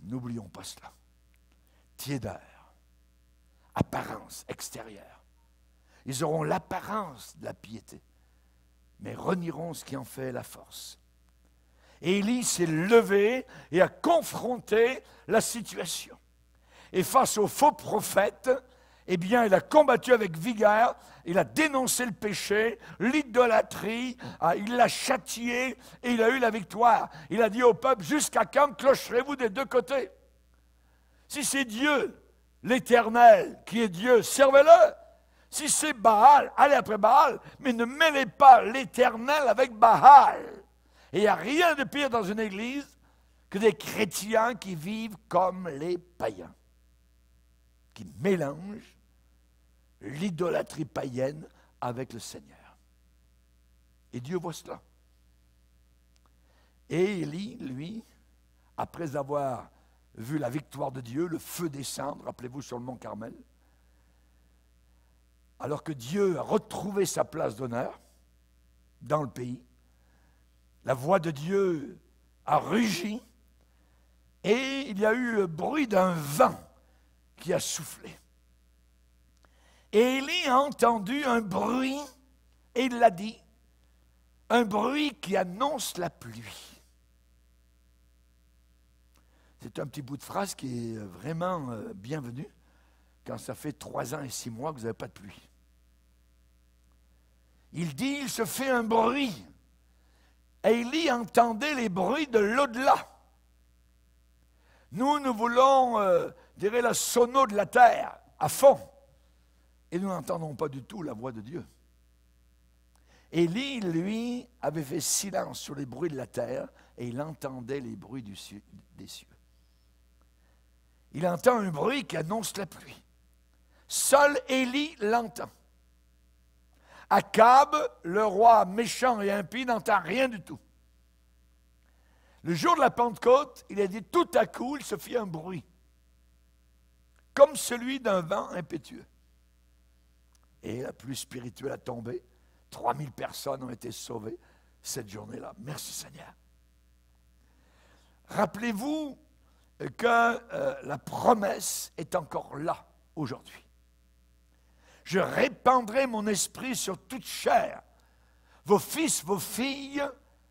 N'oublions pas cela. Tiédeur, apparence extérieure. Ils auront l'apparence de la piété, mais renieront ce qui en fait la force. Et Élie s'est levé et a confronté la situation. Et face aux faux prophètes, eh bien, il a combattu avec vigueur, il a dénoncé le péché, l'idolâtrie, il l'a châtié et il a eu la victoire. Il a dit au peuple, jusqu'à quand clocherez-vous des 2 côtés? Si c'est Dieu, l'Éternel, qui est Dieu, servez-le. Si c'est Baal, allez après Baal, mais ne mêlez pas l'Éternel avec Baal. Et il n'y a rien de pire dans une église que des chrétiens qui vivent comme les païens, qui mélangent l'idolâtrie païenne avec le Seigneur. Et Dieu voit cela. Et Élie, lui, après avoir vu la victoire de Dieu, le feu descendre, rappelez-vous, sur le mont Carmel, alors que Dieu a retrouvé sa place d'honneur dans le pays, la voix de Dieu a rugi et il y a eu le bruit d'un vent qui a soufflé. Et Élie a entendu un bruit, et il l'a dit, un bruit qui annonce la pluie. C'est un petit bout de phrase qui est vraiment bienvenu quand ça fait 3 ans et 6 mois que vous n'avez pas de pluie. Il dit, il se fait un bruit. Élie entendait les bruits de l'au-delà. Nous voulons, dirais, la sono de la terre, à fond. Et nous n'entendons pas du tout la voix de Dieu. Élie, lui, avait fait silence sur les bruits de la terre et il entendait les bruits des cieux. Il entend un bruit qui annonce la pluie. Seul Élie l'entend. Akab, le roi méchant et impie, n'entend rien du tout. Le jour de la Pentecôte, il a dit tout à coup, il se fit un bruit, comme celui d'un vent impétueux. Et la pluie spirituelle a tombé. 3000 personnes ont été sauvées cette journée-là. Merci Seigneur. Rappelez-vous que la promesse est encore là aujourd'hui. Je répandrai mon esprit sur toute chair. Vos fils, vos filles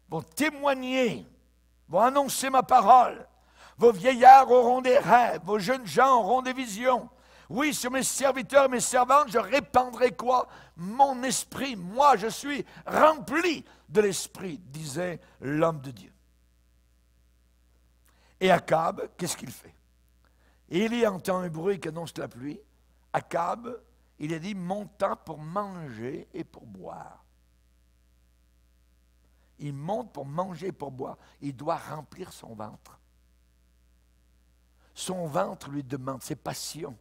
vont témoigner, vont annoncer ma parole. Vos vieillards auront des rêves, vos jeunes gens auront des visions. Oui, sur mes serviteurs et mes servantes, je répandrai quoi? Mon esprit. Moi, je suis rempli de l'esprit, disait l'homme de Dieu. Et Akab, qu'est-ce qu'il fait? Élie entend un bruit qui annonce la pluie. Akab, il a dit, montant pour manger et pour boire. Il monte pour manger et pour boire. Il doit remplir son ventre. Son ventre lui demande, ses passions.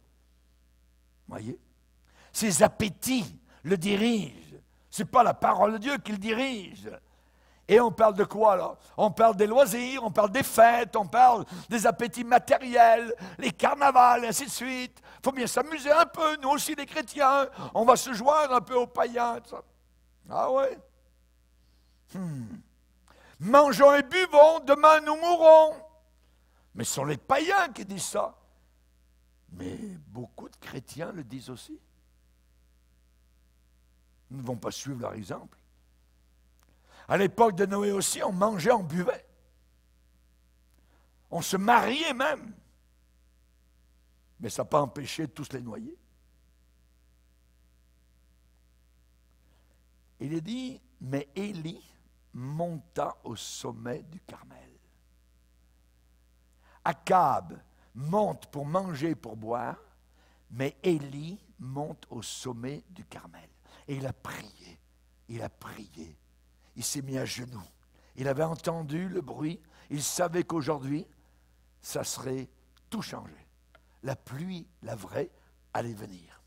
Voyez? Ses appétits le dirigent. Ce n'est pas la parole de Dieu qui le dirige. Et on parle de quoi là? On parle des loisirs, on parle des fêtes, on parle des appétits matériels, les carnavals, et ainsi de suite. Il faut bien s'amuser un peu, nous aussi les chrétiens. On va se joindre un peu aux païens. Tout ça. Ah ouais? Mangeons et buvons, demain nous mourrons. Mais ce sont les païens qui disent ça. Mais beaucoup de chrétiens le disent aussi. Nous ne vont pas suivre leur exemple. À l'époque de Noé aussi, on mangeait, on buvait. On se mariait même. Mais ça n'a pas empêché de tous les noyer. Il est dit, mais Élie monta au sommet du Carmel. Akab monte pour manger et pour boire, mais Élie monte au sommet du Carmel. Et il a prié, il s'est mis à genoux. Il avait entendu le bruit, il savait qu'aujourd'hui, ça serait tout changé. La pluie, la vraie, allait venir.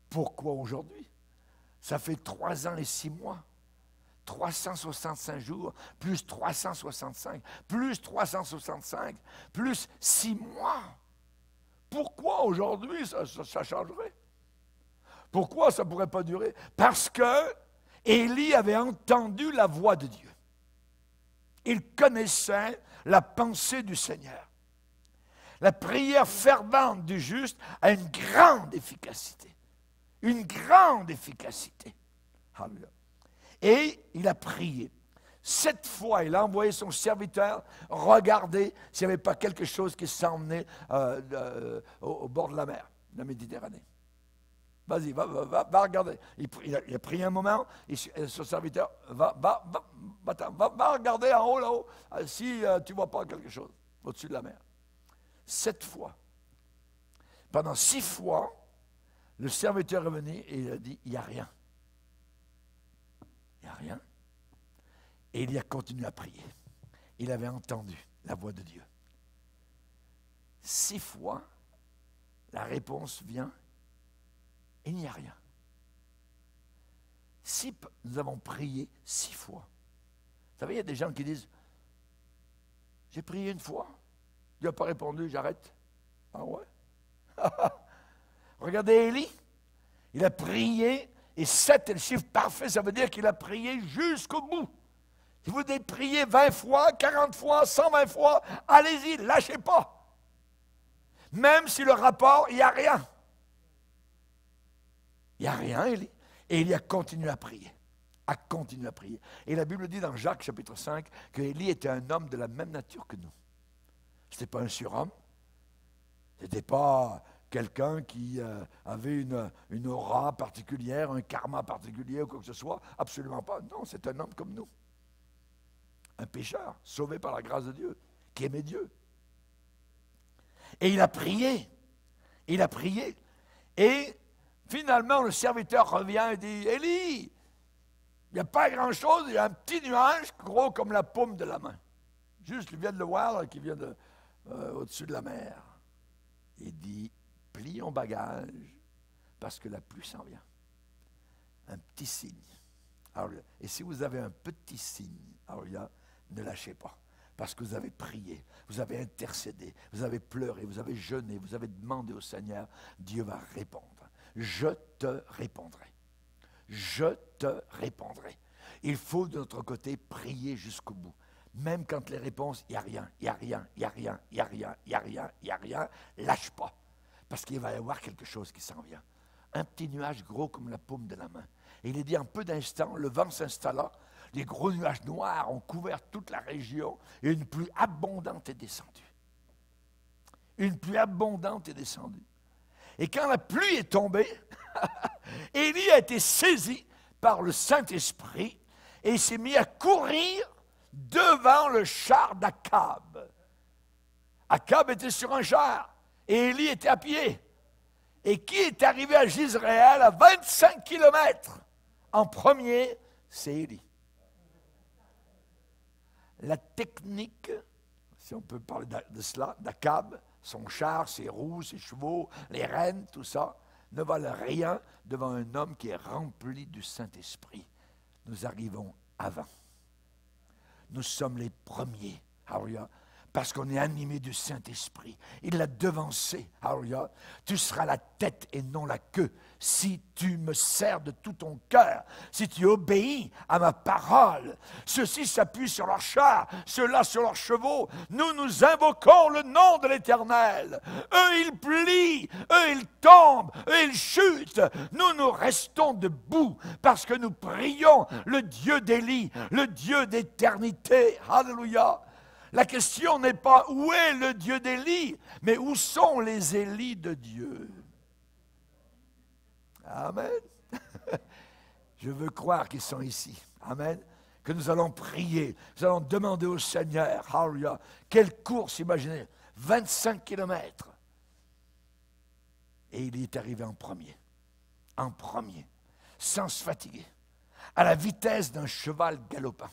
Pourquoi aujourd'hui? Ça fait 3 ans et 6 mois. 365 jours, plus 365, plus 365, plus 6 mois. Pourquoi aujourd'hui ça changerait? Pourquoi ça ne pourrait pas durer? Parce que Élie avait entendu la voix de Dieu. Il connaissait la pensée du Seigneur. La prière fervente du juste a une grande efficacité. Une grande efficacité. Alléluia. Et il a prié. 7 fois, il a envoyé son serviteur regarder s'il n'y avait pas quelque chose qui s'en venait au bord de la mer, de la Méditerranée. Vas-y, va regarder. Il a prié un moment, et son serviteur, va regarder en haut, là-haut, si tu ne vois pas quelque chose au-dessus de la mer. 7 fois. Pendant 6 fois, le serviteur est venu et il a dit, il n'y a rien. Il n'y a rien. Et il a continué à prier. Il avait entendu la voix de Dieu. 6 fois, la réponse vient, et il n'y a rien. Si nous avons prié 6 fois. Vous savez, il y a des gens qui disent, j'ai prié 1 fois, Dieu n'a pas répondu, j'arrête. Ah ouais? Regardez Élie. Il a prié, et 7 est le chiffre parfait, ça veut dire qu'il a prié jusqu'au bout. Si vous devez prier 20 fois, 40 fois, 120 fois, allez-y, lâchez pas. Même si le rapport, il n'y a rien. Il n'y a rien, Élie. Et il a continué à prier. A continué à prier. Et la Bible dit dans Jacques chapitre 5 que Élie était un homme de la même nature que nous. Ce n'était pas un surhomme. Ce n'était pas quelqu'un qui avait une aura particulière, un karma particulier ou quoi que ce soit. Absolument pas. Non, c'est un homme comme nous. Un pécheur, sauvé par la grâce de Dieu, qui aimait Dieu. Et il a prié. Il a prié. Et finalement, le serviteur revient et dit, « Élie, il n'y a pas grand-chose, il y a un petit nuage gros comme la paume de la main. » Juste, il vient de le voir, là, qui vient au-dessus de la mer. Il dit, « Plions bagage, parce que la pluie s'en vient. » Un petit signe. Alors, et si vous avez un petit signe, alors, ne lâchez pas. Parce que vous avez prié, vous avez intercédé, vous avez pleuré, vous avez jeûné, vous avez demandé au Seigneur, Dieu va répondre. Je te répondrai. Je te répondrai. Il faut de notre côté prier jusqu'au bout. Même quand les réponses, il n'y a rien, il n'y a rien, il n'y a rien, il n'y a rien, il n'y a rien, il n'y a rien, lâche pas. Parce qu'il va y avoir quelque chose qui s'en vient. Un petit nuage gros comme la paume de la main. Et il est dit en peu d'instants, le vent s'installa, les gros nuages noirs ont couvert toute la région et une pluie abondante est descendue. Une pluie abondante est descendue. Et quand la pluie est tombée, Élie a été saisi par le Saint-Esprit et il s'est mis à courir devant le char d'Akab. Akab était sur un char et Élie était à pied. Et qui est arrivé à Jezréel à 25 kilomètres en premier? C'est Élie. La technique, si on peut parler de cela, d'Akab, son char, ses roues, ses chevaux, les rênes, tout ça, ne valent rien devant un homme qui est rempli du Saint-Esprit. Nous arrivons avant. Nous sommes les premiers. Alléluia. Parce qu'on est animé du Saint-Esprit. Il l'a devancé. Alléluia. Tu seras la tête et non la queue. Si tu me sers de tout ton cœur, si tu obéis à ma parole, ceux-ci s'appuient sur leurs chars, ceux-là sur leurs chevaux. Nous invoquons le nom de l'Éternel. Eux, ils plient, eux, ils tombent, eux, ils chutent. Nous restons debout parce que nous prions le Dieu d'Élie, le Dieu d'éternité. Alléluia. La question n'est pas où est le Dieu d'Élie, mais où sont les Élis de Dieu. Amen. Je veux croire qu'ils sont ici. Amen. Que nous allons prier, nous allons demander au Seigneur. Alléluia. Quelle course, imaginez, 25 kilomètres. Et il y est arrivé en premier, sans se fatiguer, à la vitesse d'un cheval galopant.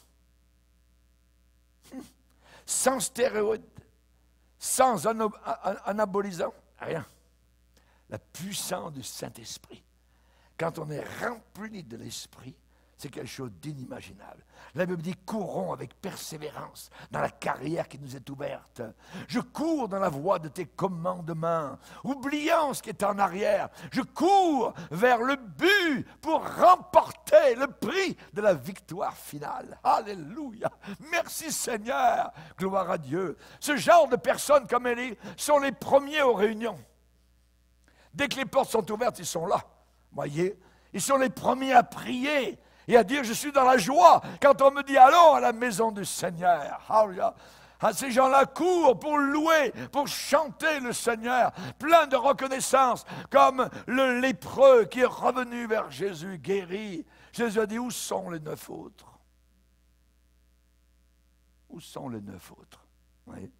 Sans stéroïdes, sans anabolisant, rien. La puissance du Saint-Esprit. Quand on est rempli de l'Esprit, c'est quelque chose d'inimaginable. La Bible dit, courons avec persévérance dans la carrière qui nous est ouverte. Je cours dans la voie de tes commandements, oubliant ce qui est en arrière. Je cours vers le but pour remporter le prix de la victoire finale. Alléluia! Merci Seigneur! Gloire à Dieu! Ce genre de personnes comme Élie sont les premiers aux réunions. Dès que les portes sont ouvertes, ils sont là. Voyez? Ils sont les premiers à prier et à dire, je suis dans la joie quand on me dit, allons à la maison du Seigneur. Alléluia. Ces gens-là courent pour louer, pour chanter le Seigneur, plein de reconnaissance, comme le lépreux qui est revenu vers Jésus, guéri. Jésus a dit, où sont les 9 autres? Où sont les 9 autres? Oui.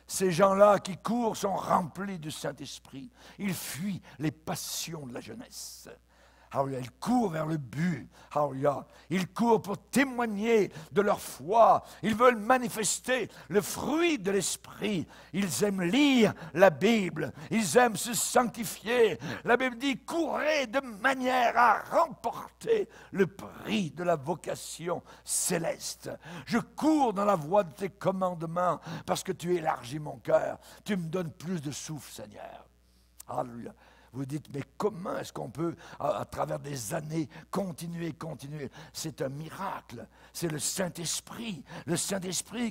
Ces gens-là qui courent sont remplis du Saint-Esprit. Ils fuient les passions de la jeunesse. Alléluia. Ils courent vers le but. Alléluia. Ils courent pour témoigner de leur foi. Ils veulent manifester le fruit de l'Esprit. Ils aiment lire la Bible. Ils aiment se sanctifier. La Bible dit, courez de manière à remporter le prix de la vocation céleste. Je cours dans la voie de tes commandements parce que tu élargis mon cœur. Tu me donnes plus de souffle, Seigneur. Alléluia. Vous dites, mais comment est-ce qu'on peut, à travers des années, continuer? C'est un miracle. C'est le Saint-Esprit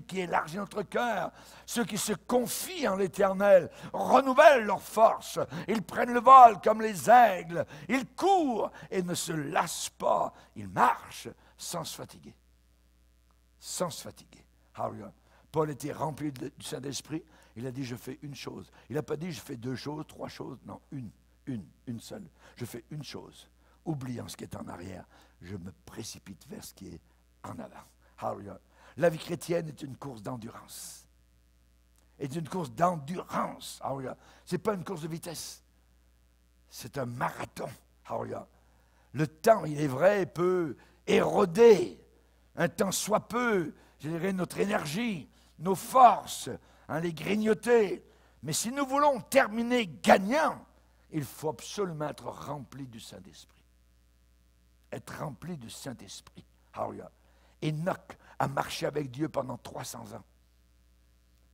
qui élargit notre cœur. Ceux qui se confient en l'Éternel renouvellent leur force. Ils prennent le vol comme les aigles. Ils courent et ne se lassent pas. Ils marchent sans se fatiguer. Sans se fatiguer. Alléluia. Paul était rempli du Saint-Esprit. Il a dit, je fais une chose. Il n'a pas dit, je fais 2 choses, 3 choses. Non, une seule. Je fais une chose. Oubliant ce qui est en arrière, je me précipite vers ce qui est en avant. Alléluia. La vie chrétienne est une course d'endurance. Est une course d'endurance. Alléluia. Ce n'est pas une course de vitesse. C'est un marathon. Alléluia. Le temps, il est vrai, peut éroder. Un temps soit peu, je dirais, notre énergie, nos forces, les grignoter. Mais si nous voulons terminer gagnant, il faut absolument être rempli du Saint-Esprit. Être rempli du Saint-Esprit. Alléluia. Enoch a marché avec Dieu pendant 300 ans.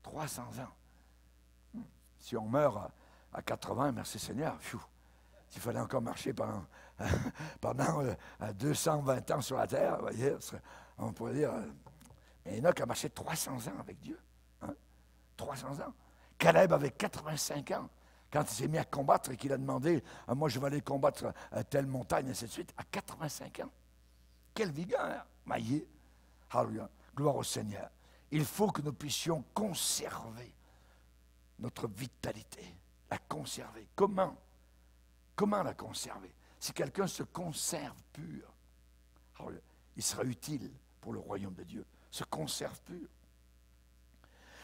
300 ans. Si on meurt à 80, merci Seigneur, s'il fallait encore marcher pendant 220 ans sur la terre, on pourrait dire, mais Enoch a marché 300 ans avec Dieu. 300 ans. Caleb avait 85 ans. Quand il s'est mis à combattre et qu'il a demandé, moi je vais aller combattre telle montagne, et ainsi de suite, à 85 ans. Quelle vigueur! Maillé. Alléluia. Gloire au Seigneur. Il faut que nous puissions conserver notre vitalité. La conserver. Comment? Comment la conserver? Si quelqu'un se conserve pur, alléluia, il sera utile pour le royaume de Dieu. Se conserve pur.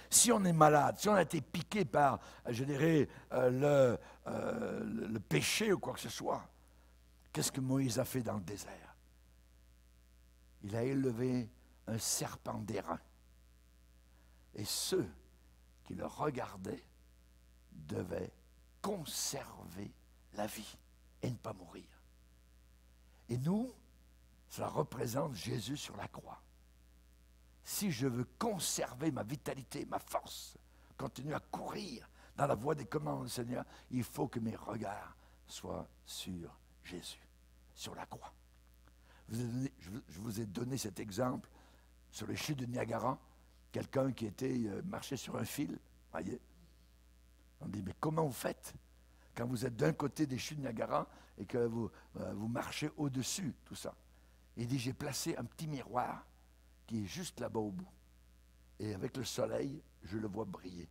Si on est malade, si on a été piqué par, je dirais, le péché ou quoi que ce soit, qu'est-ce que Moïse a fait dans le désert? Il a élevé un serpent d'airain. Et ceux qui le regardaient devaient conserver la vie et ne pas mourir. Et nous, cela représente Jésus sur la croix. Si je veux conserver ma vitalité, ma force, continuer à courir dans la voie des commandements du Seigneur, il faut que mes regards soient sur Jésus, sur la croix. Je vous ai donné cet exemple sur les chutes de Niagara, quelqu'un qui marchait sur un fil, voyez. On dit, mais comment vous faites quand vous êtes d'un côté des chutes de Niagara et que vous marchez au-dessus, tout ça? Il dit, j'ai placé un petit miroir qui est juste là-bas au bout. Et avec le soleil, je le vois briller.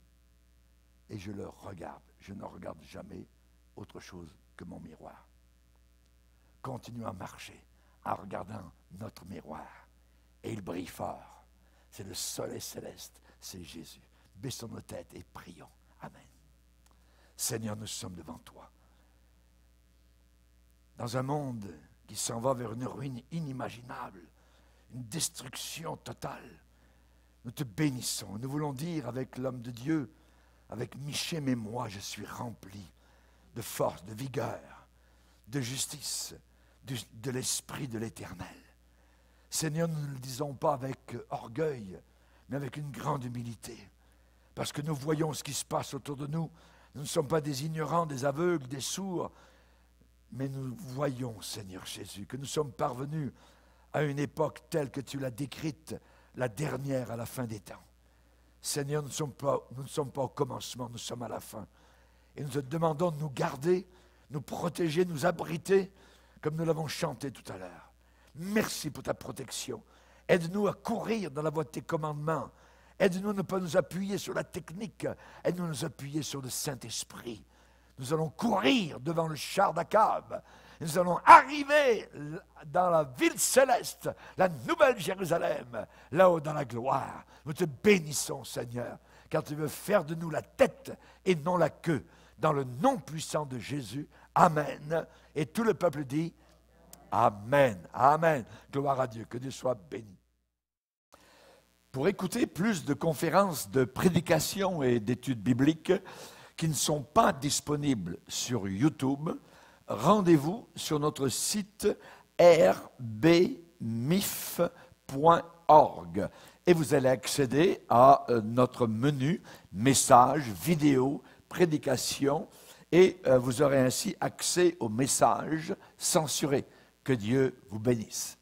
Et je le regarde. Je ne regarde jamais autre chose que mon miroir. Continuons à marcher en regardant notre miroir. Et il brille fort. C'est le soleil céleste, c'est Jésus. Baissons nos têtes et prions. Amen. Seigneur, nous sommes devant toi. Dans un monde qui s'en va vers une ruine inimaginable, une destruction totale. Nous te bénissons. Nous voulons dire avec l'homme de Dieu, avec Michem et moi, je suis rempli de force, de vigueur, de justice, de l'Esprit de l'Éternel. Seigneur, nous ne le disons pas avec orgueil, mais avec une grande humilité. Parce que nous voyons ce qui se passe autour de nous. Nous ne sommes pas des ignorants, des aveugles, des sourds, mais nous voyons, Seigneur Jésus, que nous sommes parvenus à une époque telle que tu l'as décrite, la dernière à la fin des temps. Seigneur, nous ne sommes pas au commencement, nous sommes à la fin. Et nous te demandons de nous garder, nous protéger, nous abriter, comme nous l'avons chanté tout à l'heure. Merci pour ta protection. Aide-nous à courir dans la voie de tes commandements. Aide-nous à ne pas nous appuyer sur la technique. Aide-nous à nous appuyer sur le Saint-Esprit. Nous allons courir devant le char d'Akab. Nous allons arriver dans la ville céleste, la nouvelle Jérusalem, là-haut dans la gloire. Nous te bénissons, Seigneur, car tu veux faire de nous la tête et non la queue. Dans le nom puissant de Jésus, Amen. Et tout le peuple dit, Amen. Amen. Gloire à Dieu, que Dieu soit béni. Pour écouter plus de conférences de prédication et d'études bibliques qui ne sont pas disponibles sur YouTube, rendez-vous sur notre site rbmif.org et vous allez accéder à notre menu messages, vidéos, prédications et vous aurez ainsi accès aux messages censurés. Que Dieu vous bénisse.